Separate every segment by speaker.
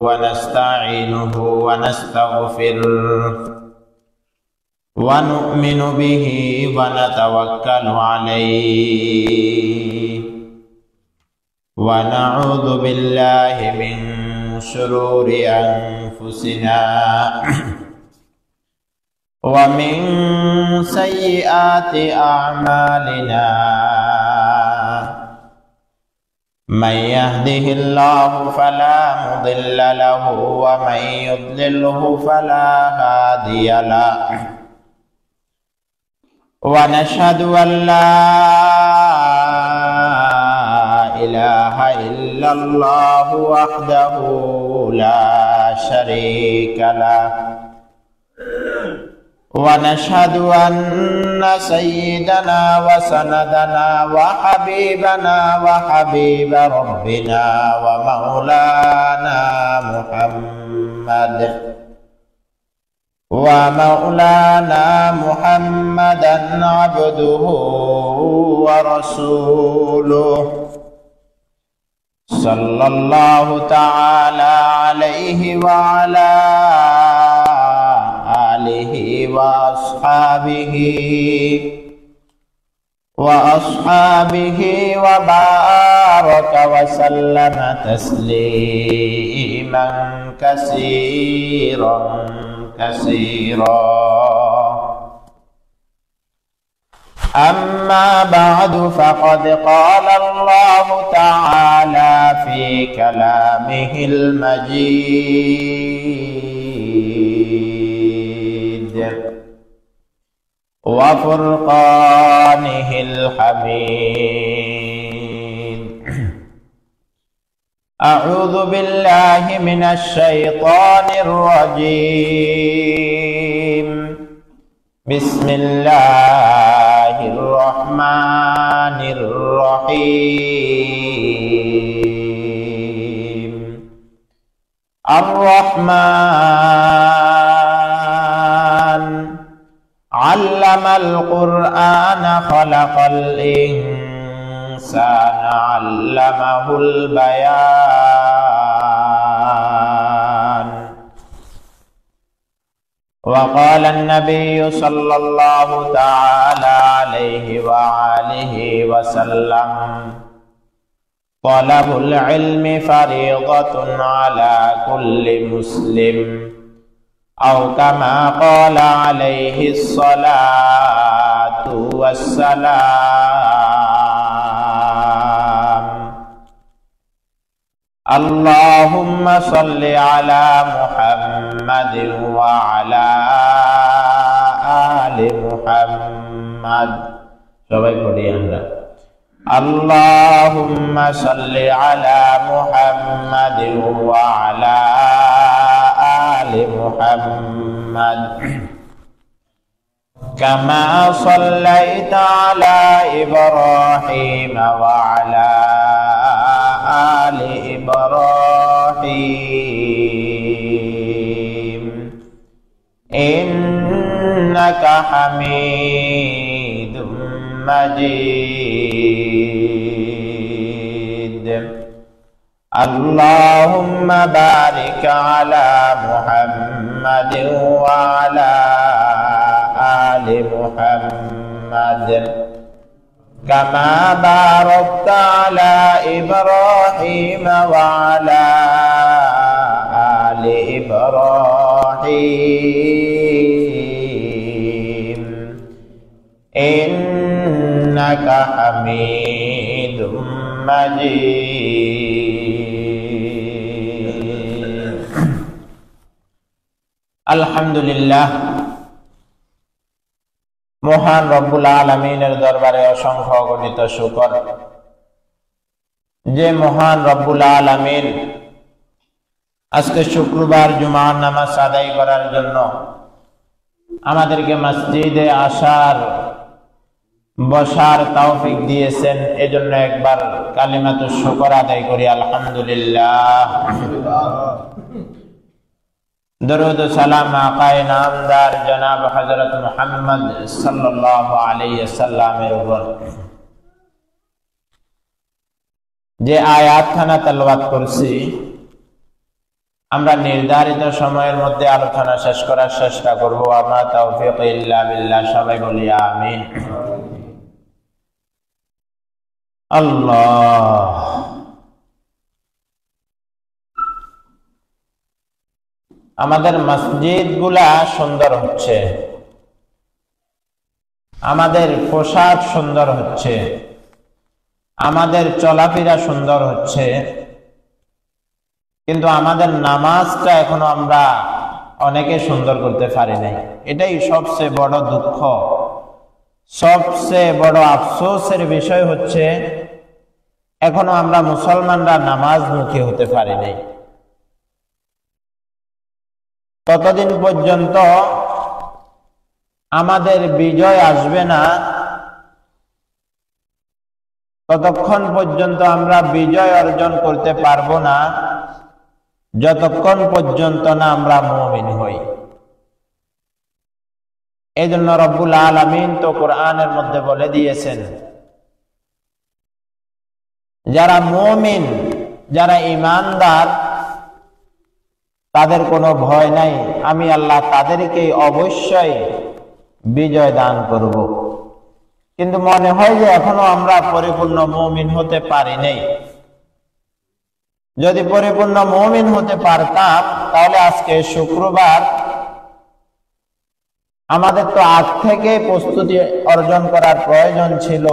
Speaker 1: ونستعينه ونستغفره ونؤمن به ونتوكل عليه ونعوذ بالله من شرور أنفسنا ومن سيئات أعمالنا من يهده الله فلا مضل له ومن يضلله فلا هادي له ونشهد أن لا إله إلا الله وحده لا شريك له ونشهد أن سيدنا وسندنا وحبيبنا وحبيب ربنا ومولانا محمدا عبده ورسوله صلى الله تعالى عليه وعلى آله وأصحابه وبارك وسلم تسليما كثيرا أما بعد فقد قال الله تعالى في كلامه المجيد وفرقانه الحميد. أعوذ بالله من الشيطان الرجيم. بسم الله الرحمن الرحيم. الرحمن علم القرآن خلق الإنسان علمه البيان. وقال النبي صلى الله تعالى عليه وآله وسلم: طلب العلم فريضة على كل مسلم، أو كما قال عليه الصلاة والسلام. اللهم صل على محمد وعلى آل محمد. সবাই পড়ি আমরা। اللهم صل على محمد وعلى آل محمد كما صليت على إبراهيم وعلى آل إبراهيم إنك حميد مجيد. اللهم بارك على محمد وعلى آل محمد كما باركت على إبراهيم وعلى آل إبراهيم إنك حميد مجيد. আলহামদুলিল্লাহ, মহান রব্বুল আলামিনের দরবারে অসংখ্য অগণিত শুকর যে মহান রব্বুল আলামিন আজকে শুক্রবার জুমার নামাজ আদায় করার জন্য আমাদেরকে মসজিদে আসার বসার তৌফিক দিয়েছেন। এজন্য একবার কালিমাতুশ শুকর আদায় করি আলহামদুলিল্লাহ। दरूद सलाम आकाए नामदार जनाब हजरत मुहम्मद सल्लल्लाहु अलैहि वसल्लमेर ऊपर जे आयात खाना तलवात करছি আমরা নির্ধারিত সময়ের মধ্যে আলোচনা শেষ করার চেষ্টা করব। আমা তাওফীক ইল্লা বিল্লাহ। সবাই বলি আমিন। আল্লাহ, আমাদের মসজিদগুলা সুন্দর হচ্ছে, আমাদের পোশাক সুন্দর হচ্ছে, আমাদের চলাফেরা সুন্দর হচ্ছে, কিন্তু আমাদের নামাজটা এখনো আমরা অনেকে সুন্দর করতে পারি নাই। এটাই সবচেয়ে বড় দুঃখ, সবচেয়ে বড় আফসোসের বিষয় হচ্ছে এখনো আমরা মুসলমানরা নামাজমুখী হতে পারি নাই। ততদিন পর্যন্ত আমাদের বিজয় আসবে না, ততক্ষণ পর্যন্ত আমরা বিজয় অর্জন করতে পারবো না, যতক্ষণ পর্যন্ত না আমরা মুমিন হই। এই জন্য রব্বুল আলামিন তো কোরআনের মধ্যে বলে দিয়েছেন, যারা মুমিন, যারা ঈমানদার, তাদের কোনো ভয় নাই, আমি আল্লাহ তাদেরকে অবশ্যই বিজয় দান করব। কিন্তু মনে হয় যে এখনো আমরা পরিপূর্ণ মুমিন হতে পারি নাই। যদি পরিপূর্ণ মুমিন হতে পারতাম তাহলে আজকে শুক্রবার, আমাদের তো আজ থেকে প্রস্তুতি অর্জন করার প্রয়োজন ছিল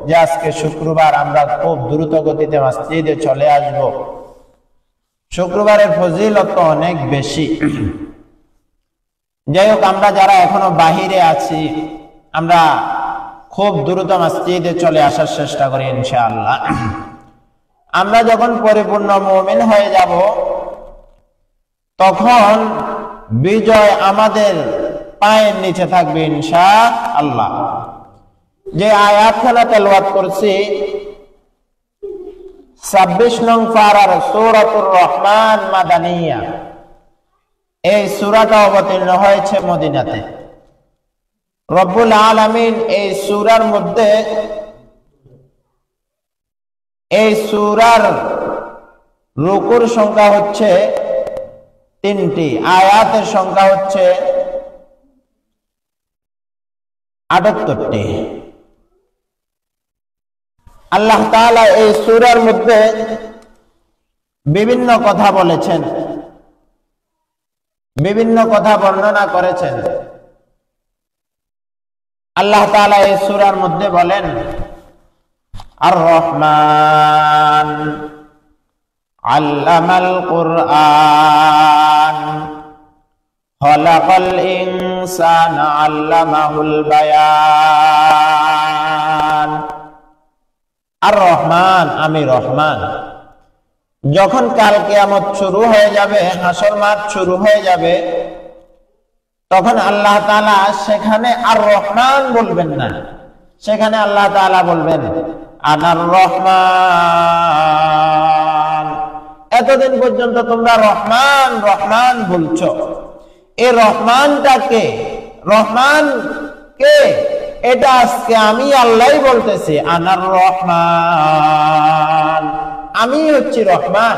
Speaker 1: যে আজকে শুক্রবার আমরা খুব দ্রুত গতিতে মসজিদে চলে আসব। শুক্রবারের ফজিলত তো অনেক বেশি। যাই হোক, আমরা যারা এখনো বাহিরে আছি, আমরা খুব দ্রুত মসজিদে চলে আসার চেষ্টা করি ইনশাআল্লাহ। আমরা যখন পরিপূর্ণ মুমিন হয়ে যাব, তখন বিজয় আমাদের পায়ের নিচে থাকবে ইনশাআল্লাহ। যে আয়াতখানা তেলাওয়াত করছি 26 নং পারার সূরাতুর রহমান মাদানিয়া, এই সূরাটা অবতীর্ণ হয়েছে মদিনাতে। রব্বুল আলামিন এই সূরার মধ্যে, এই সূরার রুকুর সংখ্যা হচ্ছে 3টি, আয়াতের সংখ্যা হচ্ছে 78টি। আল্লাহ তাআলা এই সূরার মধ্যে বিভিন্ন কথা বলেছেন, বিভিন্ন কথা বর্ণনা করেছেন। আল্লাহ তাআলা এই সূরার মধ্যে বলেন, আর রহমান আল্লামাল কুরআন খলাকাল ইনসানা আল্লামাহুল বায়ান। আর রহমান, আমি রহমান। যখন কাল কিয়ামত শুরু হয়ে যাবে, হাসর মাঠ শুরু হয়ে যাবে, তখন আল্লাহ তাআলা সেখানে আর রহমান বলবেন না, সেখানে আল্লাহ তাআলা বলবেন আনার রহমান। এতদিন পর্যন্ত তোমরা রহমান রহমান বলছো, এই রহমানটা কে? রহমান কে? এটা আজকে আমি আল্লাহই বলতেছি, আনার রহমান, আমি হচ্ছি রহমান,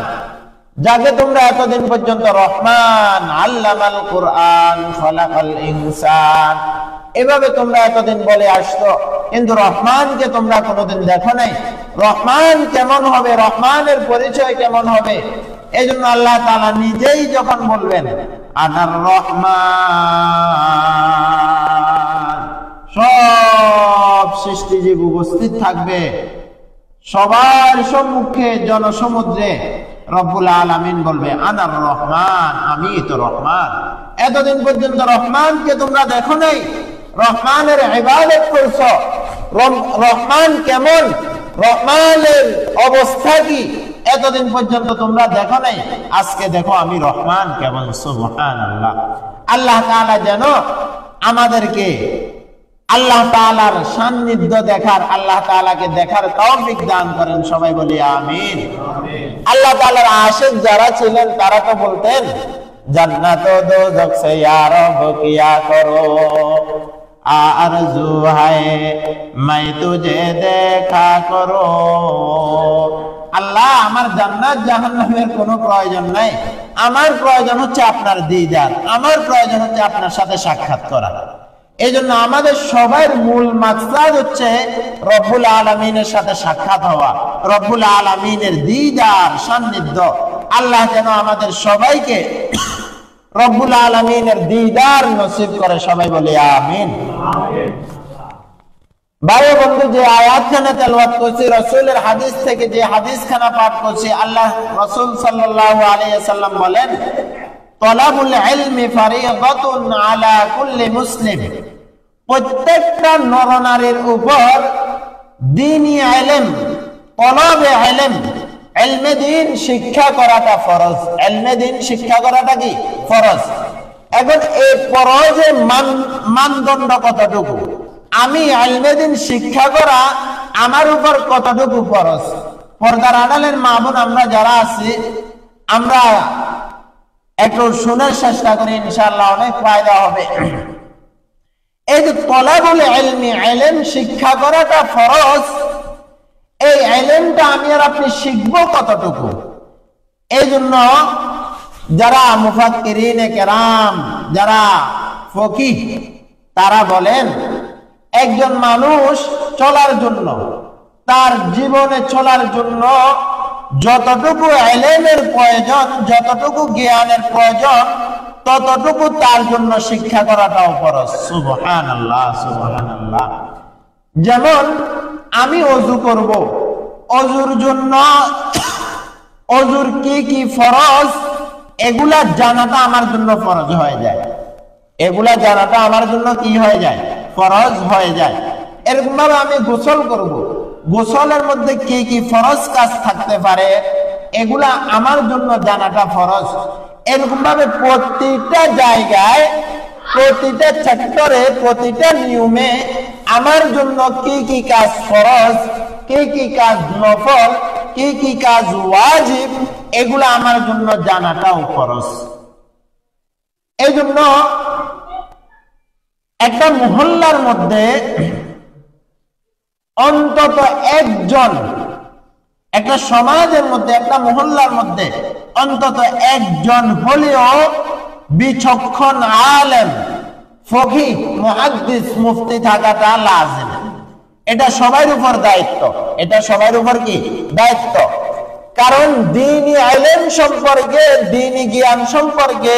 Speaker 1: যাকে তোমরা এতদিন পর্যন্ত রহমান আল্লামাল কুরআন খলাকাল ইনসান এভাবে তোমরা এতদিন বলে আসতো, কিন্তু রহমানকে তোমরা কোনোদিন দেখো নাই। রহমান কেমন হবে, রহমানের পরিচয় কেমন হবে? এই জন্য আল্লাহ তাআলা নিজেই যখন বলবেন আনার রহমান, সব সৃষ্টিজীব উপস্থিত থাকবে, সবার সম্মুখে জনসমুদ্রে রব্বুল আলামিন বলবে আনার রহমান, আমি তো রহমান। এতদিন পর্যন্ত রহমানকে তোমরা দেখো নাই, রহমানের ইবাদত করছো। রহমান কেমন, রহমানের অবস্থা কি এতদিন পর্যন্ত তোমরা দেখো নাই, আজকে দেখো আমি রহমান কেমন। সুবহানাল্লাহ। আল্লাহ তাআলা যেন আমাদেরকে আল্লাহ তাআলার সান্নিধ্য দেখার, আল্লাহ তাআলাকে দেখার তৌফিক দান করেন। সবাই বলি আমিন। আল্লাহ তাআলার আশিক যারা ছিলেন তারা তো বলতেন জান্নাত ও দোজখ সে ইয়া রব কিয়া করো, আরজু হায় मैं तुझे দেখা করো। আল্লাহ, আমার জান্নাত জাহান্নামের কোনো প্রয়োজন নাই, আমার প্রয়োজন হচ্ছে আপনার দিদার, আমার প্রয়োজন হচ্ছে আপনার সাথে সাক্ষাৎ করা। এই জন্য আমাদের সবার মূল মাকসাদ হচ্ছে রব্বুল আলামিনের সাথে সাক্ষাৎ হওয়া, রব্বুল আলামিনের দিদার সান্নিধ্য। আল্লাহ যেন আমাদের সবাইকে রব্বুল আলামিনের দিদার নসিব করে, সবাই বলি আমিন। ভাই বন্ধু, যে আয়াতখানা তেলাওয়াত করছি, রাসূলের হাদিস থেকে যে হাদিসখানা পাঠ করছি, আল্লাহ রাসূল সাল্লাল্লাহু আলাইহি ওয়াসাল্লাম বলেন, তলাবুল ইলমি ফারিদাতুন আলা কুল্লি মুসলিম। প্রত্যেকটা নরনারীর উপর দ্বীনি ইলম, তলবে ইলম, ইলমে দ্বীন শিক্ষা করাটা ফরজ। ইলমে দ্বীন শিক্ষা করাটা কি ফরজ। এখন এই ফরজের মানদণ্ড কতটুকু? আমি ইলমে দ্বীন শিক্ষা করা আমার উপর কতটুকু ফরজ? পর্দার আড়ালের মা বোন আমরা যারা আছি, আমরা একটু শোনার চেষ্টা করি, ইনশাআল্লাহ অনেক ফায়দা হবে। এই যে তলাবুল ইলমি, ইলম শিক্ষা করাটা ফরজ, এই ইলমটা আমি আর আপনি শিখবো কতটুকু? এই জন্য যারা মুফাক্কিরিনে কেরাম, যারা ফকিহ, তারা বলেন একজন মানুষ চলার জন্য, তার জীবনে চলার জন্য যতটুকু ইলমের প্রয়োজন, যতটুকু জ্ঞানের প্রয়োজন, ততটুকু তার জন্য শিক্ষা করাটাও ফরজ। সুবহানাল্লাহ, সুবহানাল্লাহ। যেমন আমি ওযু করব, ওযুর জন্য ওযুর কি কি ফরজ, এগুলা জানাটা আমার জন্য ফরজ হয়ে যায়। এগুলা জানাটা আমার জন্য কি হয়ে যায়? ফরজ হয়ে যায়। এরকম ভাবে আমি গোসল করব, গোসলের মধ্যে কি কি ফরজ কাজ থাকতে পারে, এগুলা আমার জন্য জানাটা ফরজ। এরকম ভাবে প্রতিটা জায়গায়, প্রতিটা সেক্টরে, প্রতিটা নিয়মে আমার জন্য কি কি কাজ ফরজ, কি কি কাজ নফল, কি কি কাজ ওয়াজিব, এগুলা আমার জন্য জানাটাও ফরজ। এই জন্য একটা মহল্লার মধ্যে অন্তত একজন, একটা সমাজের মধ্যে, একটা মহল্লার মধ্যে অন্তত একজন হলেও বিচক্ষণ আলেম, ফকিহ, মুহাদ্দিস, মুফতি থাকাটা লাজিম। এটা সবার উপর দায়িত্ব, এটা সবার উপর কি দায়িত্ব। কারণ দ্বীনি ইলম সম্পর্কে, দ্বীনি জ্ঞান সম্পর্কে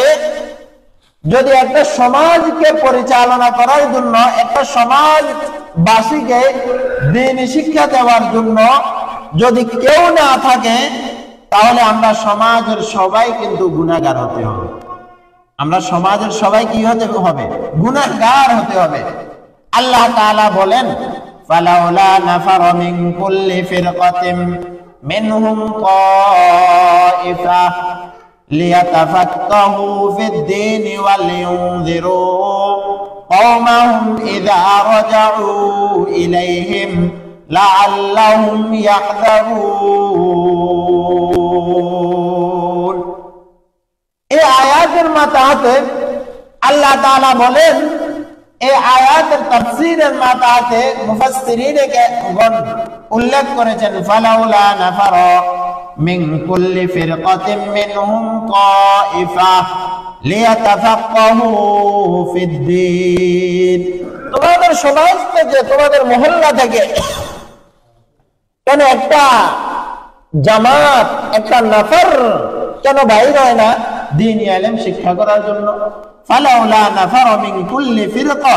Speaker 1: যদি একটা সমাজকে পরিচালনা করার জন্য, একটা সমাজবাসীকে দ্বীনি শিক্ষা দেওয়ার জন্য যদি কেউ না থাকে, তাহলে আমরা সমাজের সবাই কিন্তু গুনাহগার হতে হবে। আমরা সমাজের সবাই কি হতে হবে? গুনাহগার হতে হবে। আল্লাহ তাআলা বলেন, ফালাউলা নাফারা মিন কুল্লি ফিরকাতিন মিনহুম তাইফা লিয়াতাফাক্কাহু ফিদ-দীন ওয়া লিয়ুনযিরু কওমাহুম ইযা রাজাউ ইলাইহিম লাআল্লাহুম ইয়াহযারুন। এই আয়াতের মাতাহাতে আল্লাহ তাআলা বলেন, এই আয়াতের তাফসীরের মাতাহাতে মুফাসসিরিনগণ উল্লেখ করেছেন, ফালাউলা নাফারা মিন কুল্লি ফিরকাতিন মিনহুম তাইফা লিয়াতাফাক্কাহু ফিদ-দীন। তোমাদের সমাজ থেকে, তোমাদের মহল্লা থেকে কেন একটা জামাত, একটা নফর কেন বাইর হয় না দ্বীনি ইলম শিক্ষা করার জন্য? ফালাউলা নাফারা মিন কুল্লি ফিরকা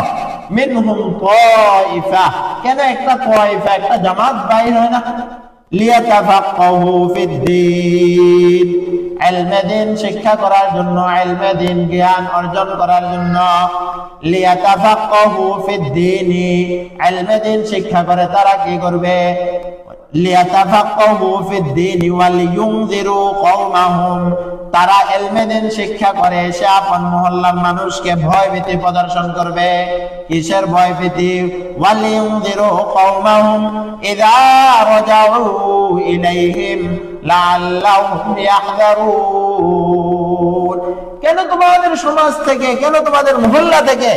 Speaker 1: মিনহুম তাইফা, কেন একটা তাইফা, একটা জামাত বাইর হয় না? লিয়াতাফাক্কাহু ফিদ-দীন, ইলমে দ্বীন শিক্ষা করার জন্য, ইলমে দ্বীন জ্ঞান অর্জন করার জন্য। লিয়াতাফাক্কাহু ফিদ-দীন, ইলমে দ্বীন শিক্ষা করে তারা কি করবে? লিয়াতাফাক্কাহু ফিদ-দীন ওয়া লিয়ুনযিরু কওমাহুম, তারা ইলমে দ্বীন শিক্ষা করে সে আপন মহল্লার মানুষকে ভয় ভীতি প্রদর্শন করবে। কিসের ভয় ভীতি? ওয়া লিয়ুনযিরু কওমাহুম ইযা রাজাউ ইলাইহিম লাআল্লাহুম ইয়াহযারুন। কেন তোমাদের সমাজ থেকে, কেন তোমাদের মহল্লা থেকে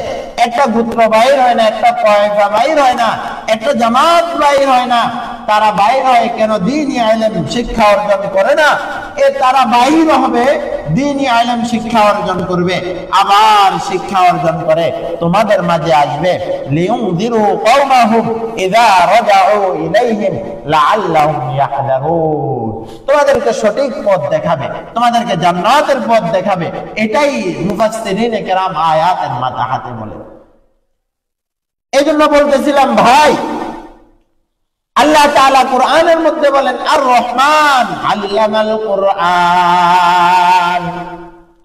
Speaker 1: একটা গোত্র বাইর হয় না, একটা তায়েফা বাইর হয় না, একটা জামাত বাইর হয় না? তারা বাইর হয় কেন? দ্বীনি ইলম শিক্ষা অর্জন করে না। তারা বাইর হবে দ্বীনি ইলম শিক্ষা অর্জন করবে, আবার শিক্ষা অর্জন করে তোমাদের মাঝে আসবে। লিউনযিরু কওমাহুম ইযা রাজাউ ইলাইহিম লাআল্লাহুম ইয়াহযারুন, তোমাদেরকে সঠিক পথ দেখাবে, তোমাদেরকে জান্নাতের পথ দেখাবে। এটাই মুফাসসিরিনে কেরাম আয়াতের মাতাহাতে বলে। এই জন্য বলতেছিলাম ভাই, আল্লাহ তাআলা কোরআনের মধ্যে বলেন আর রহমান আল্লামাল কোরআন,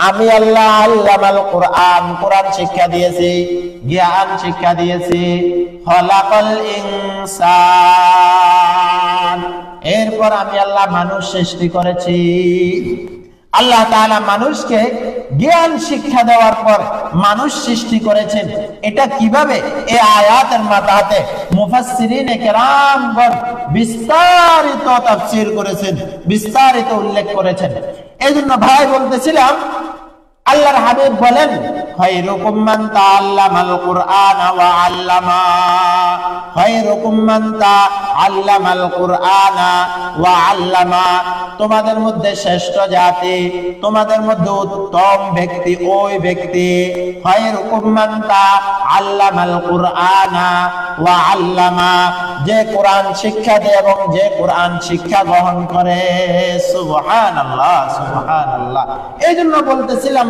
Speaker 1: আমি আল্লাহ আল্লামাল কোরআন, কোরআন শিক্ষা দিয়েছি, জ্ঞান শিক্ষা দিয়েছি। খলাকাল ইনসান, এরপর আমি আল্লাহ মানুষ সৃষ্টি করেছি। আল্লাহ তাআলা মানুষকে জ্ঞান শিক্ষা দেওয়ার পর মানুষ সৃষ্টি করেছেন। এটা কিভাবে? এই আয়াতের মাঝে মুফাসসিরিনে কেরামগণ বিস্তারিত তাফসীর করেছেন, বিস্তারিত উল্লেখ করেছেন। এজন্য ভাই বলতেছিলাম, আল্লাহর হাবিব বলেন খায়রুকুম মান তাআল্লামাল কুরআন ওয়া আল্লামা, খায়রুকুম মান তাআল্লামাল কুরআন ওয়া আল্লামা, তোমাদের মধ্যে শ্রেষ্ঠ জাতি, তোমাদের মধ্যে উত্তম ব্যক্তি ওই ব্যক্তি খায়রুকুম মান তাআল্লামাল কুরআন ওয়া আল্লামা, যে কোরআন শিক্ষা দেয় এবং যে কোরআন শিক্ষা গ্রহণ করে। সুবহানাল্লাহ, সুবহানাল্লাহ। এইজন্য বলতেছিলাম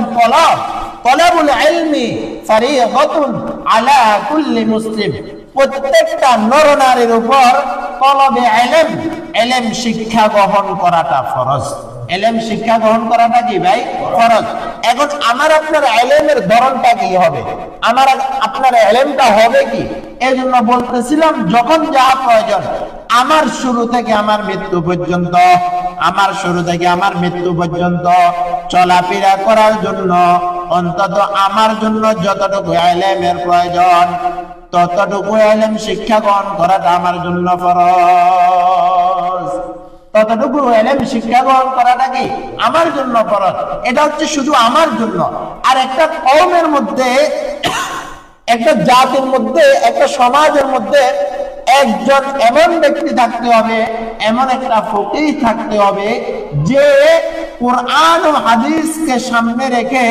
Speaker 1: তলাবুল ইলমি ফারিদাতুন আলা কুল্লি মুসলিম, প্রত্যেকটা নরনারীর উপর তলবে ইলম, ইলম শিক্ষা গ্রহণ করাটা ফরজ। ইলম শিক্ষা গ্রহণ করাটা কি ভাই? ফরজ। এখন আমার আপনার ইলমের ধরনটা কি হবে? আমার আপনার ইলমটা হবে কি? এজন্য বলতেছিলাম যখন যা প্রয়োজন, আমার শুরু থেকে আমার মৃত্যু পর্যন্ত, আমার শুরু থেকে আমার মৃত্যু পর্যন্ত চলাফেরা করার জন্য অন্তত আমার জন্য যতটুকু ইলমের প্রয়োজন ততটুকু ইলম শিক্ষা গ্রহণ করাটা আমার জন্য ফরজ। ততটুকু ইলম শিক্ষা গ্রহণ করাটা কি আমার জন্য ফরজ। এটা হচ্ছে শুধু আমার জন্য। আর একটা কওমের মধ্যে, একটা জাতির মধ্যে, একটা সমাজের মধ্যে একজন এমন ব্যক্তি থাকতে হবে, এমন একটা ফকিহ থাকতে হবে যে কোরআন ও হাদিসকে সামনে রেখে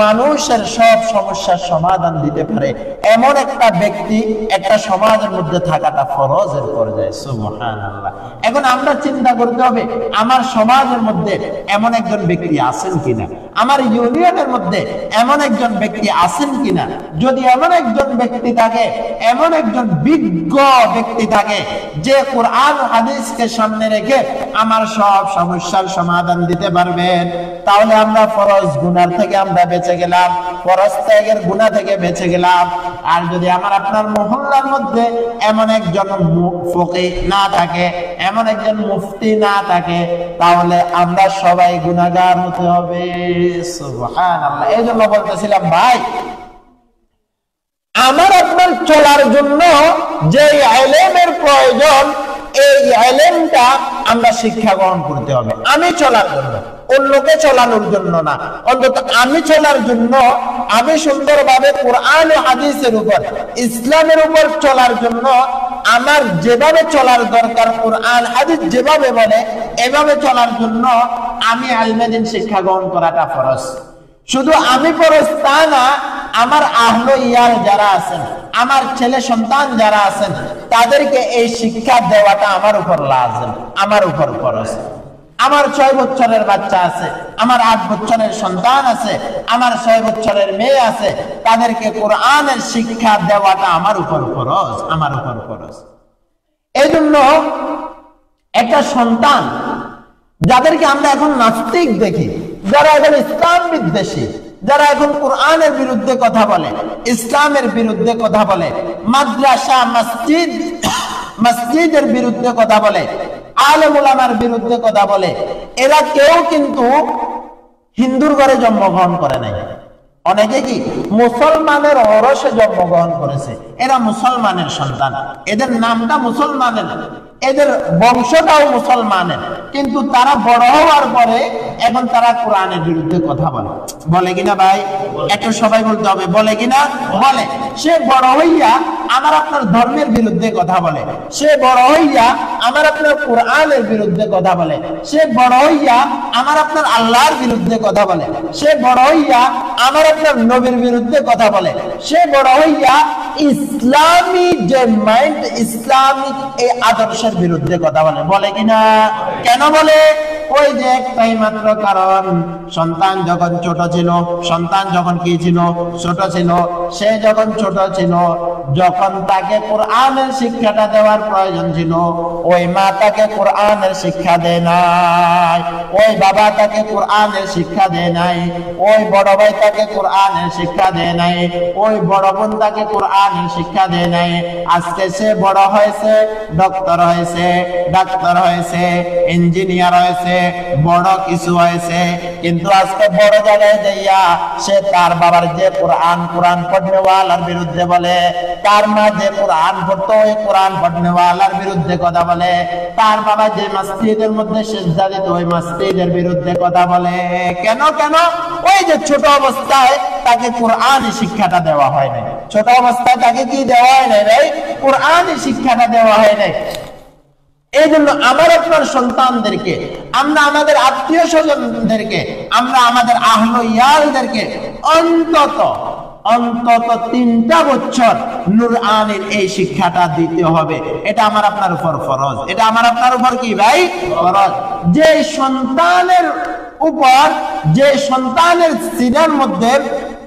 Speaker 1: মানুষের সব সমস্যার সমাধান দিতে পারে। এমন একটা ব্যক্তি একটা সমাজের মধ্যে থাকাটা ফরজের পর্যায়ে। সুবহানাল্লাহ। এখন আমরা চিন্তা করতে হবে আমার সমাজের মধ্যে এমন একজন ব্যক্তি আছেন কিনা, আমার ইউনিয়নের মধ্যে এমন একজন ব্যক্তি আছেন কিনা। যদি এমন একজন ব্যক্তি থাকে, এমন একজন বিজ্ঞ ব্যক্তি থাকে যে কোরআন ও হাদিসকে সামনে রেখে আমার সব সমস্যার সমাধান দিতে পারবেন, তাহলে আমরা ফরজ গুনাহ থেকে আমরা বেঁচে গেলাম, ফরজ ত্যাগের গুনাহ থেকে বেঁচে গেলাম। আর যদি আমার আপনার মহল্লার মধ্যে এমন একজন ফকিহ না থাকে, এমন একজন মুফতি না থাকে, তাহলে আমরা সবাই গুনাহগার হতে হবে। সুবহানাল্লাহ। এই জন্য বলতেছিলাম ভাই, আমার আপনার চলার জন্য যে ইলমের প্রয়োজন, এই ইলমটা আমরা শিক্ষা গ্রহণ করতে হবে। আমি চলার জন্য, অন্যকে চলানোর জন্য না, অন্তত আমি চলার জন্য, আমি সুন্দরভাবে কোরআন ও হাদিসের উপর, ইসলামের উপর চলার জন্য আমার যেভাবে চলার দরকার, কোরআন হাদিস যেভাবে বলে এভাবে চলার জন্য আমি ইলমে দ্বীন শিক্ষা গ্রহণ করাটা ফরজ। শুধু আমি ফরজ তা না, আমার আহলে ইয়াল যারা আছেন, আমার ছেলে সন্তান যারা আছেন, তাদেরকে এই শিক্ষা দেওয়াটা আমার উপর লাজিম, আমার উপর ফরজ। আমার 6 বছরের বাচ্চা আছে, আমার 8 বছরের সন্তান আছে, আমার 6 বছরের মেয়ে আছে, তাদেরকে কোরআনের শিক্ষা দেওয়াটা আমার উপর ফরজ, আমার উপর ফরজ। এই জন্য একটা সন্তান, যাদেরকে আমরা এখন নাস্তিক দেখি, যারা এখন ইসলাম বিদ্বেষী, যারা এখন কোরআনের বিরুদ্ধে কথা বলে, ইসলামের বিরুদ্ধে কথা বলে, মাদ্রাসা মসজিদের বিরুদ্ধে কথা বলে, আলেম উলামার বিরুদ্ধে কথা বলে, এরা কেউ কিন্তু হিন্দুর ঘরে জন্মগ্রহণ করে নাই। অনেকে কি মুসলমানের ওরসে জন্মগ্রহণ করেছে, এরা মুসলমানের সন্তান, এদের নামটা মুসলমানের, এদের বংশটাও মুসলমানের, কিন্তু তারা বড় হওয়ার পরে এখন তারা কোরআনের বিরুদ্ধে কথা বলে। বলে কিনা ভাই? একটু সবাই বলতে হবে, বলে কিনা? বলে। সে বড় হইয়া আমার আপনার ধর্মের বিরুদ্ধে কথা বলে, সে বড় হইয়া আমার আপনার কোরআনের বিরুদ্ধে কথা বলে, সে বড় হইয়া আমার আপনার আল্লাহর বিরুদ্ধে কথা বলে, সে বড় হইয়া আমার আপনার নবীর বিরুদ্ধে কথা বলে, সে বড় হইয়া ইসলামী যে মাইন্ড, ইসলামিক এই আদর্শের বিরুদ্ধে কথা বলে। বলে কিনা? কেন বলে? ওই যে একটাই মাত্র কারণ, সন্তান যখন ছোট ছিল, সন্তান যখন কি ছিল? ছোট ছিল। সে যখন ছোট ছিল, যখন তাকে কোরআনের শিক্ষাটা দেওয়ার প্রয়োজন ছিল, ওই মা তাকে কোরআনের শিক্ষা দেয় নাই, ওই বাবা তাকে কোরআনের শিক্ষা দেয় নাই, ওই বড় ভাই তাকে কোরআনের শিক্ষা দেয় নাই, ওই বড় বোন তাকে কোরআনের শিক্ষা দেয় নাই। আজকে সে বড় হয়েছে, ডক্টর হয়েছে, ডাক্তার হয়েছে, ইঞ্জিনিয়ার হয়েছে, বড় কিছু হয়েছে, কিন্তু আজকে বড় জায়গায় যাইয়া সে তার বাবার যে কোরআন পড়নেওয়ালার বিরুদ্ধে বলে, তার মা যে কোরআন পড়তো ওই কোরআন পড়নেওয়ালার বিরুদ্ধে কথা বলে, তার বাবা যে মসজিদের মধ্যে সিজদা দিত ওই মসজিদের বিরুদ্ধে কথা বলে। কেন? ওই যে ছোট অবস্থায় তাকে কোরআনের শিক্ষাটা দেওয়া হয় নাই। ছোট অবস্থায় তাকে কি দেওয়া হয় নাই ভাই? কোরআনের শিক্ষাটা দেওয়া হয় নাই। এই জন্য আমার আপনার সন্তানদেরকে, আমরা আমাদের আত্মীয় স্বজনদেরকে, আমরা আমাদের আহলে ইয়ালদেরকে অন্তত 3টা বছর নূরানীর এই শিক্ষাটা দিতে হবে। এটা আমার আপনার উপর ফরজ। এটা আমার আপনার উপর কি ভাই? ফরজ। যে সন্তানের সিনার মধ্যে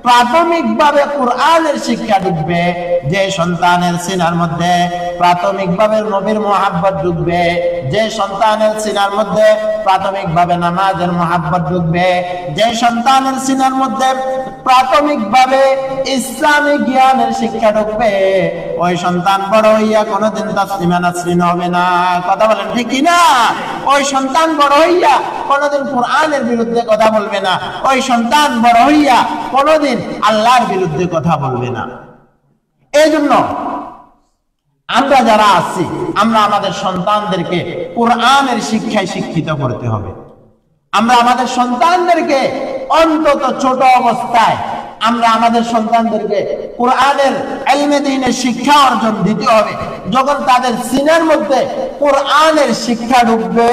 Speaker 1: প্রাথমিকভাবে কোরআনের শিক্ষা ঢুকবে, যে সন্তানের সিনার মধ্যে প্রাথমিকভাবে নবীর মুহাব্বত ঢুকবে, যে সন্তানের সিনার মধ্যে প্রাথমিকভাবে নামাজের মুহাব্বত ঢুকবে, যে সন্তানের সিনার মধ্যে প্রাথমিকভাবে ইসলামী জ্ঞানের শিক্ষা ঢুকবে, ওই সন্তান বড় হইয়া কোনোদিন তাসলিমা নাসরিন হবে না। কথা বলেন ঠিক কি না? ওই সন্তান বড় হইয়া কোনোদিন কোরআনের বিরুদ্ধে কথা বলবে না, ওই সন্তান বড় হইয়া কোনোদিন আল্লাহর বিরুদ্ধে কথা বলবে না। এই জন্য আমরা যারা আছি, আমরা আমাদের সন্তানদেরকে কোরআনের শিক্ষায় শিক্ষিত করতে হবে। আমরা আমাদের সন্তানদেরকে অন্তত ছোট অবস্থায় আমরা আমাদের সন্তানদেরকে কোরআনের ইলমে দ্বীনের শিক্ষা অর্জন দিতে হবে। যখন তাদের সিনার মধ্যে কোরআনের শিক্ষা ঢুকবে,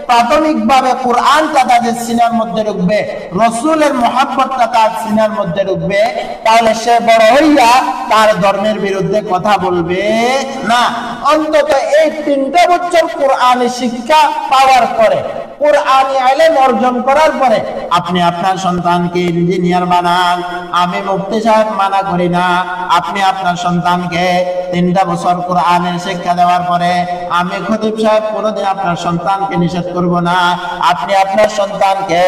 Speaker 1: প্রাথমিকভাবে কোরআনটা তাদের সিনার মধ্যে ঢুকবে, রাসূলের মুহাব্বতটা তার সিনার মধ্যে ঢুকবে, তাহলে সে বড় হইয়া তার ধর্মের বিরুদ্ধে কথা বলবে না। অন্তত এই 3টা বছর কোরআনের শিক্ষা পাওয়ার পরে, কোরআনী ইলম অর্জন করার পরে আপনি আপনার সন্তানকে ইঞ্জিনিয়ার বানান। আমি মুফতি সাহেব মানা করি না। আপনি আপনার সন্তানকে 3টা বছর কোরআনের শিক্ষা দেওয়ার পরে, আমি খতিব সাহেব কোনোদিন আপনার সন্তানকে নিষেধ করব না। আপনি আপনার সন্তানকে,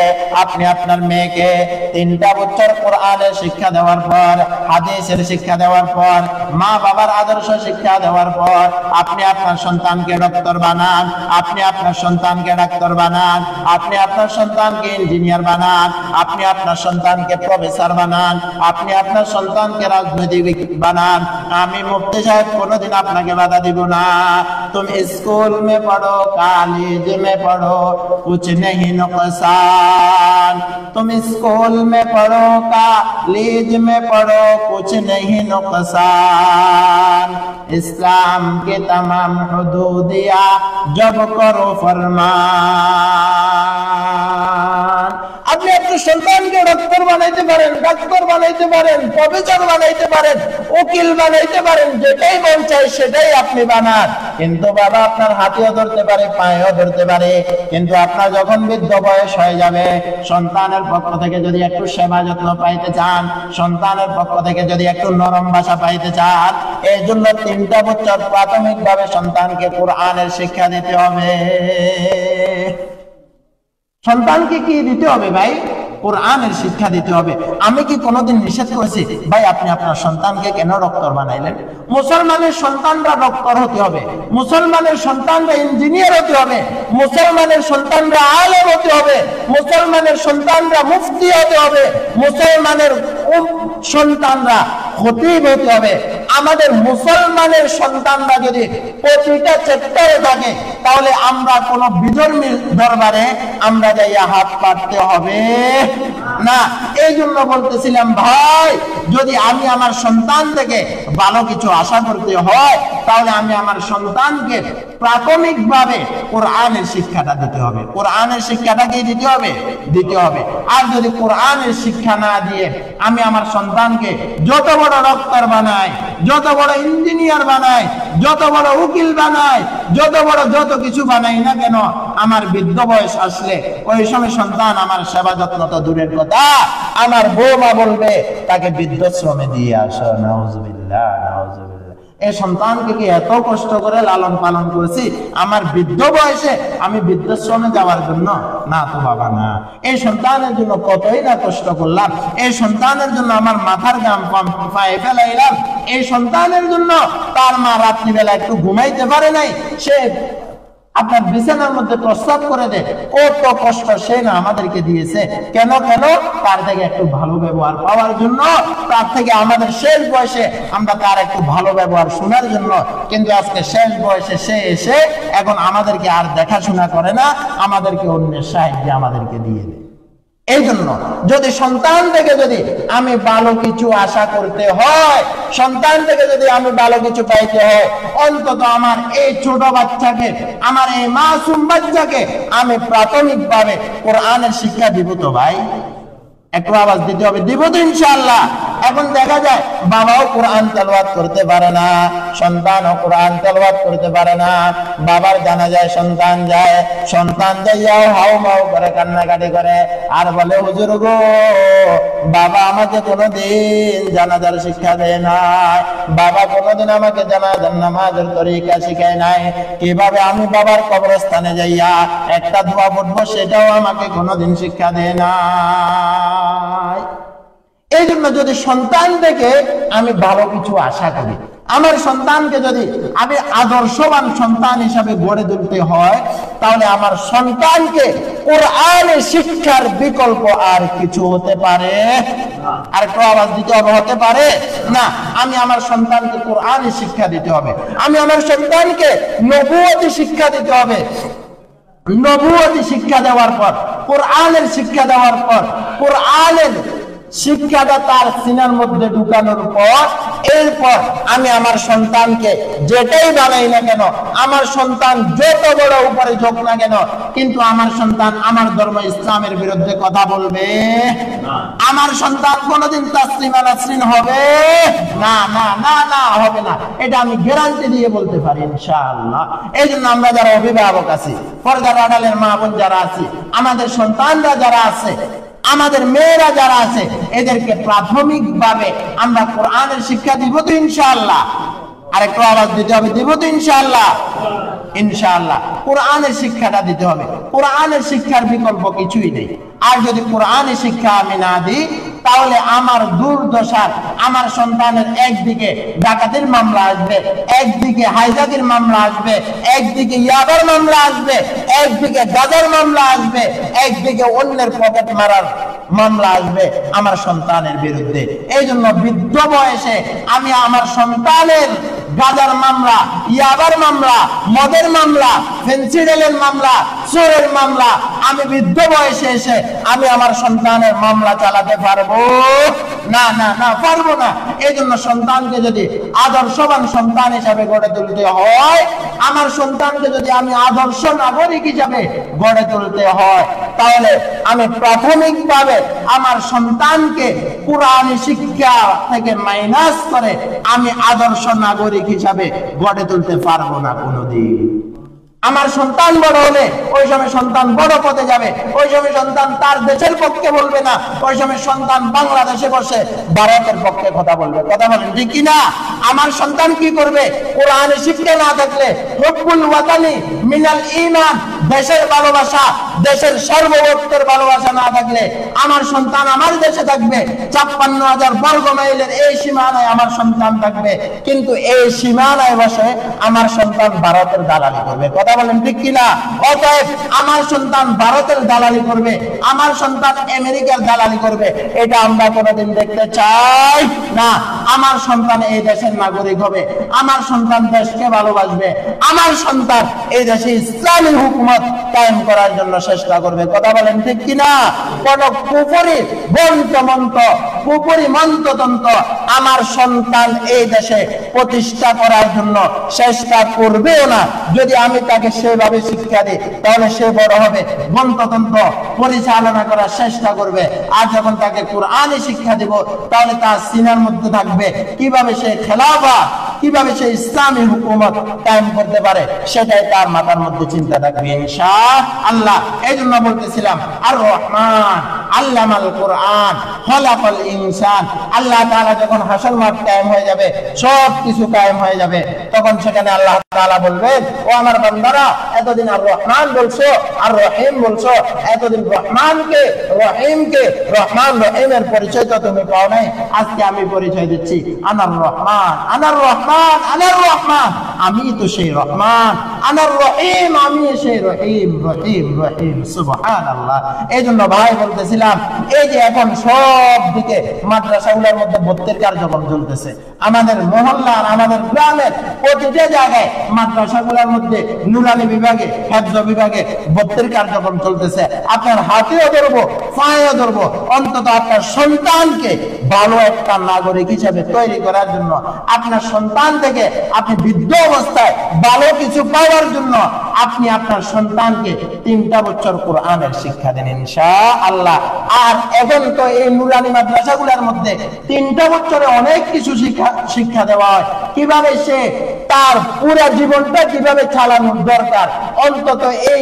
Speaker 1: আপনি আপনার মেয়েকে 3টা বছর কোরআনের শিক্ষা দেওয়ার পর, হাদিসের শিক্ষা দেওয়ার পর, মা বাবার আদর্শ শিক্ষা দেওয়ার পর আপনি আপনার সন্তানকে ডক্টর বানান, আপনি আপনার সন্তানকে ডাক্তার বানান, আপনি আপনার সন্তানকে ইঞ্জিনিয়ার বানান, আপনি আপনার সন্তানকে প্রফেসর বানান, আপনি আপনার সন্তানকে রাজনীতিবিদ বানান। আমি মুফতি সাহেব কোনোদিন আপনাকে বাধা দিব না। तुम स्कूल में पढ़ो, कॉलेज में पढ़ो, कुछ नहीं नुकसान। तुम स्कूल में पढ़ो, कॉलेज में पढ़ो, कुछ नहीं नुकसान। इस्लाम के तमाम हुदूदिया जब करो फरमान। আপনি আপনার সন্তানকে ডক্টর বানাইতে পারেন, ডাক্তার বানাইতে পারেন, প্রফেসর বানাইতে পারেন, উকিল বানাইতে পারেন, যেটাই মন চায় সেটাই আপনি বানান। কিন্তু বাবা আপনার হাতেও ধরতে পারে, পায়েও ধরতে পারে, কিন্তু আপনার যখন বৃদ্ধ বয়স হয়ে যাবে, সন্তানের পক্ষ থেকে যদি একটু সেবা যত্ন পাইতে চান, সন্তানের পক্ষ থেকে যদি একটু নরম ভাষা পাইতে চান, এই জন্য 3টা বছর প্রাথমিকভাবে সন্তানকে কোরআনের শিক্ষা দিতে হবে। সন্তানকে কি দিতে হবে ভাই? কোরআনের শিক্ষা দিতে হবে। আমি কি কোনোদিন নিষেধ করেছি ভাই আপনি আপনার সন্তানকে কেন ডক্টর বানাইলেন? মুসলমানের সন্তানরা ডক্টর হতে হবে, মুসলমানের সন্তানরা ইঞ্জিনিয়ার হতে হবে, মুসলমানের সন্তানরা আলেম হতে হবে, মুসলমানের সন্তানরা মুফতি হতে হবে, মুসলমানের সন্তানরা খতিব হতে হবে। আমাদের মুসলমানের সন্তানরা যদি প্রতিটা চ্যাপ্টারে থাকে, তাহলে আমরা কোন বিধর্মীর দরবারে আমরা যাইয়া হাত পাততে হবে না। এই জন্য বলতেছিলাম ভাই, যদি আমি আমার সন্তান থেকে ভালো কিছু আশা করতে হয়, তাহলে আমি আমার সন্তানকে প্রাথমিকভাবে কোরআনের শিক্ষাটা দিতে হবে। কোরআনের শিক্ষাটা কি দিতে হবে? দিতে হবে। আর যদি কোরআনের শিক্ষা না দিয়ে আমি আমার সন্তানকে যত বড় ডক্টর বানাই, যত বড় ইঞ্জিনিয়ার বানাই, যত বড় উকিল বানাই, যত কিছু বানাই না কেন, আমার বৃদ্ধ বয়স আসলে ওই সময় সন্তান আমার সেবা যত্ন তো দূরের কথা, আমার বৌমা বলবে তাকে বৃদ্ধাশ্রমে দিয়ে আসো। নাউজুবিল্লাহ, নাউজুবিল্লাহ। এই সন্তানকে কি এত কষ্ট করে লালন পালন করেছি, আমার বৃদ্ধ বয়সে আমি বৃদ্ধাশ্রমে যাওয়ার জন্য? না তো বাবা, না। এই সন্তানের জন্য কতই না কষ্ট করলাম, এই সন্তানের জন্য আমার মাথার ঘাম পায়ে ফেলাইলাম, এই সন্তানের জন্য তার মা রাত্রিবেলা একটু ঘুমাইতে পারে নাই, সে আপনার বিছানার মধ্যে প্রস্রাব করে দেয়, কত কষ্ট সে না আমাদেরকে দিয়েছে। কেন? তার থেকে একটু ভালো ব্যবহার পাওয়ার জন্য, তার থেকে আমাদের শেষ বয়সে আমরা তার একটু ভালো ব্যবহার শোনার জন্য। কিন্তু আজকে শেষ বয়সে সে এসে এখন আমাদেরকে আর দেখাশোনা করে না, আমাদেরকে অন্যের সাহায্যে আমাদেরকে দিয়ে দেয়। এই জন্য যদি সন্তান থেকে যদি আমি ভালো কিছু আশা করতে হয়, সন্তান থেকে যদি আমি ভালো কিছু পাইতে হয়, অন্তত আমার এই ছোট বাচ্চাকে, আমার এই মাসুম বাচ্চাকে আমি প্রাথমিকভাবে কোরআনের শিক্ষা দিব তো ভাই? একটু আওয়াজ দিতে হবে, দিব তো ইনশাআল্লাহ। এখন দেখা যায় বাবাও কোরআন তেলাওয়াত করতে পারে না, সন্তানও কোরআন তেলাওয়াত করতে পারে না। বাবার জানাজায় সন্তান যায়, সন্তান যাইয়াও হাউ মাউ করে কান্নাকাটি করে আর বলে, হুজুর গো, বাবা আমাকে কোনোদিন জানাজার শিক্ষা দেয় নাই, বাবা কোনোদিন আমাকে জানাজার নামাজের তরিকা শিখায় নাই, কিভাবে আমি বাবার কবরস্থানে যাইয়া একটা দোয়া পড়বো সেটাও আমাকে কোনোদিন শিক্ষা দেয় না। এই জন্য যদি সন্তান থেকে আমি ভালো কিছু আশা করি, আমার সন্তানকে যদি আমি আদর্শবান সন্তান হিসাবে গড়ে তুলতে হয়, তাহলে আমার সন্তানকে কোরআনের শিক্ষার বিকল্প আর কিছু হতে পারে? আর একটু আওয়াজ দিতে হবে, হতে পারে না। আমি আমার সন্তানকে কোরআনের শিক্ষা দিতে হবে, আমি আমার সন্তানকে নবুয়তি শিক্ষা দিতে হবে। নবুয়তি শিক্ষা দেওয়ার পর, কোরআনের শিক্ষা দেওয়ার পর, কোরআনের শিক্ষাটা তার সিনার মধ্যে ঢুকানোর পর, এরপর আমি আমার সন্তানকে যেটাই বানাই না কেন, আমার সন্তান যত বড় উপরে যোগ না কেন, কিন্তু আমার সন্তান আমার ধর্ম ইসলামের বিরুদ্ধে কথা বলবে না। আমার সন্তান কোনোদিন তাসলিমা নাসরিন হবে না, না, না, না, হবে না। এটা আমি গ্যারান্টি দিয়ে বলতে পারি ইনশাআল্লাহ। এই জন্য আমরা যারা অভিভাবক আছি, পর্দার আড়ালের মা বোন যারা আছি, আমাদের সন্তানরা যারা আছে, আমাদের মেয়েরা যারা আছে, এদেরকে প্রাথমিকভাবে আমরা কোরআনের শিক্ষা দিব তো ইনশাআল্লাহ? আরেকটু আওয়াজ দিতে হবে, দিব তো ইনশাআল্লাহ? ইনশাআল্লাহ কোরআনের শিক্ষাটা দিতে হবে। কোরআনের শিক্ষার বিকল্প কিছুই নেই। আর যদি কোরআনের শিক্ষা আমি না দিই, তাহলে আমার দুর্দশার, আমার সন্তানের একদিকে ডাকাতির মামলা আসবে, একদিকে হাইজাকির মামলা আসবে, একদিকে ইয়াবার মামলা আসবে, একদিকে গাজার মামলা আসবে, একদিকে অন্যের পকেট মারার মামলা আসবে আমার সন্তানের বিরুদ্ধে। এই জন্য বৃদ্ধ বয়সে আমি আমার সন্তানের গাজার মামলা, ইয়াবার মামলা, মদের মামলা, ফেন্সিডিলের মামলা, চোরের মামলা, আমি বৃদ্ধ বয়সে এসে আমি আমার সন্তানের মামলা চালাতে পারবো না, না, না, পারবো না। এই জন্য সন্তানকে যদি আদর্শবান সন্তান হিসাবে গড়ে তুলতে হয়, আমার সন্তানকে যদি আমি আদর্শ নাগরিক হিসাবে গড়ে তুলতে হয়, তাহলে আমি প্রাথমিকভাবে আমার সন্তানকে কোরআনী শিক্ষা থেকে মাইনাস করে আমি আদর্শ নাগরিক হিসাবে গড়ে তুলতে পারবো না কোনোদিন। আমার সন্তান বড় হলে ওই সময় সন্তান বড় পথে যাবে, ওই সময় সন্তান তার দেশের পক্ষে বলবে না, ওই সময় সন্তান বাংলাদেশে বসে ভারতের পক্ষে কথা বলবে। কথা বলেন ঠিক কিনা? আমার সন্তান কি করবে? কোরআনের শিক্ষা না থাকলে হুব্বুল ওয়াতানি মিনাল ঈমান, দেশের ভালোবাসা, দেশের সার্বভৌমত্বের ভালোবাসা না থাকলে আমার সন্তান আমার দেশে থাকবে, ৫৬,০০০ বর্গ মাইলের এই সীমানায় আমার সন্তান থাকবে, কিন্তু এই সীমানায় বসে আমার সন্তান ভারতের দালালি করবে। কথা বলেন ঠিক কিনা? অতএব আমার সন্তান ভারতের দালালি করবে, আমার সন্তান আমেরিকার দালালি করবে, এটা আমরা কোনোদিন দেখতে চাই না। আমার সন্তান এই দেশের নাগরিক হবে, আমার সন্তান দেশকে ভালোবাসবে, আমার সন্তান এই দেশে ইসলামী হুকুমত কায়েম করার জন্য চেষ্টা করবে। কথা বলেন ঠিক কিনা? কোন কুফরি বন্তমন্ত, কুফরি মন্ত্রতন্ত্র আমার সন্তান এই দেশে প্রতিষ্ঠা করার জন্য চেষ্টা করবেও না। যদি আমি তাকে সেভাবে শিক্ষা দিই তাহলে সে বড় হবে মন্ত্রতন্ত্র পরিচালনা করার চেষ্টা করবে। আর যখন তাকে কোরআনী শিক্ষা দিব তাহলে তার সিনার মধ্যে থাকবে কিভাবে সে খেলাফত, কিভাবে সে ইসলামী হুকুমত কায়েম করতে পারে, সেটাই তার মাথার মধ্যে চিন্তা থাকবে ইনশাআল্লাহ। এই জন্য বলতেছিলাম আর রহমান আল্লামাল কোরআন খলাকাল ইনসান। আল্লাহ তাআলা যখন হাসর মাঠ কায়েম হয়ে যাবে, সব কিছু কায়েম হয়ে যাবে, তখন সেখানে আল্লাহ তাআলা বলবেন, ও আমার বান্দারা, এতদিন আর রহমান বলছো আর রহিম বলছো, এতদিন রহমানকে রহিমকে রহমান রহিমের পরিচয় তো তুমি পাও নাই, আজকে আমি পরিচয় দিচ্ছি, আনার রহমান আনার রহমান আনার রহমান, আমি তো সেই রহমান, আনার রহিম আমি সেই রহিম, রহিম রহিম সুবহানাল্লাহ। এই জন্য ভাই বলতেছিলাম, এই যে এখন সব দিকে মাদ্রাসাগুলোর মধ্যে ভর্তির কার্যক্রম চলতেছে, আমাদের মহল্লার আমাদের গ্রামের প্রতিটা জায়গায় মাদ্রাসাগুলোর মধ্যে নুরানি বিভাগে হেফজ বিভাগে ভর্তির কার্যক্রম চলতেছে। আপনার হাতেও ধরবো পায়েও ধরবো, অন্তত আপনার সন্তানকে ভালো একটা নাগরিক হিসেবে তৈরি করার জন্য, আপনার সন্তান থেকে আপনি বৃদ্ধ অবস্থায় ভালো কিছু পাওয়ার জন্য আপনি আপনার সন্তানকে ৩টা বছর কোরআনের শিক্ষা দেন ইনশাআল্লাহ। আর এখন তো এই নুরানি মাদ্রাসাগুলোর মধ্যে ৩টা বছরে অনেক কিছু শিক্ষা দেওয়া হয়, কিভাবে সে তার পুরো জীবনটা কিভাবে চালানোর দরকার, অন্তত এই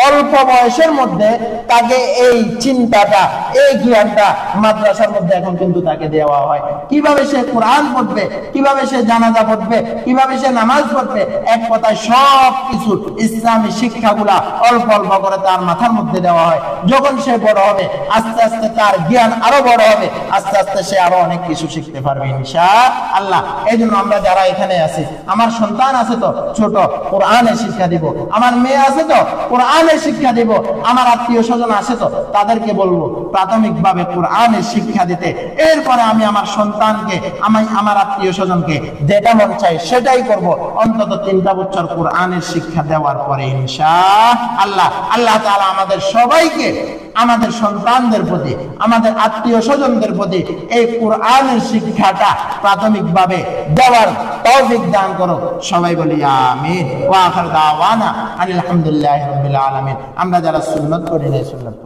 Speaker 1: অল্প বয়সের মধ্যে তাকে এই চিন্তাটা, এই জ্ঞানটা মাদ্রাসার মধ্যে এখন কিন্তু তাকে দেওয়া হয়। কিভাবে সে কোরআন পড়বে, কিভাবে সে জানাজা পড়বে, কিভাবে সে নামাজ পড়বে, এক কথায় সব কিছু ইসলামী শিক্ষাগুলা অল্প অল্প করে তার মাথার মধ্যে দেওয়া হয়। যখন সে বড় হবে আস্তে আস্তে তার জ্ঞান আরো বড় হবে, আস্তে আস্তে সে আরো অনেক কিছু শিখতে পারবে ইনশাআল্লাহ। এই জন্য আমরা যারা এখানে আছি, আমার সন্তান আছে তো ছোট, কোরআনের শিক্ষা দিব, আমার মেয়ে আছে তো কোরআনের শিক্ষা দিব, আমার আত্মীয় স্বজন আছে তো তাদেরকে বলবো প্রাথমিকভাবে কোরআনের শিক্ষা দিতে, এরপরে আমি আমার সন্তানকে, আমি আমার আত্মীয় স্বজনকে যেটা মন চাই সেটাই করব, অন্তত ৩টা বছর কোরআনের শিক্ষা দেওয়ার পরে ইনশাআল্লাহ। আল্লাহ তাআলা আমাদের সবাইকে, আমাদের সন্তানদের প্রতি, আমাদের আত্মীয় স্বজনদের প্রতি এই কোরআনের শিক্ষাটা প্রাথমিকভাবে দেওয়ার তৌফিক দান করো। সবাই বলি আমিন। ওয়া আখির দাওয়ানা আলহামদুলিল্লাহি রাব্বিল আলামিন। আমরা যারা সুন্নাত করি না সুন্নাত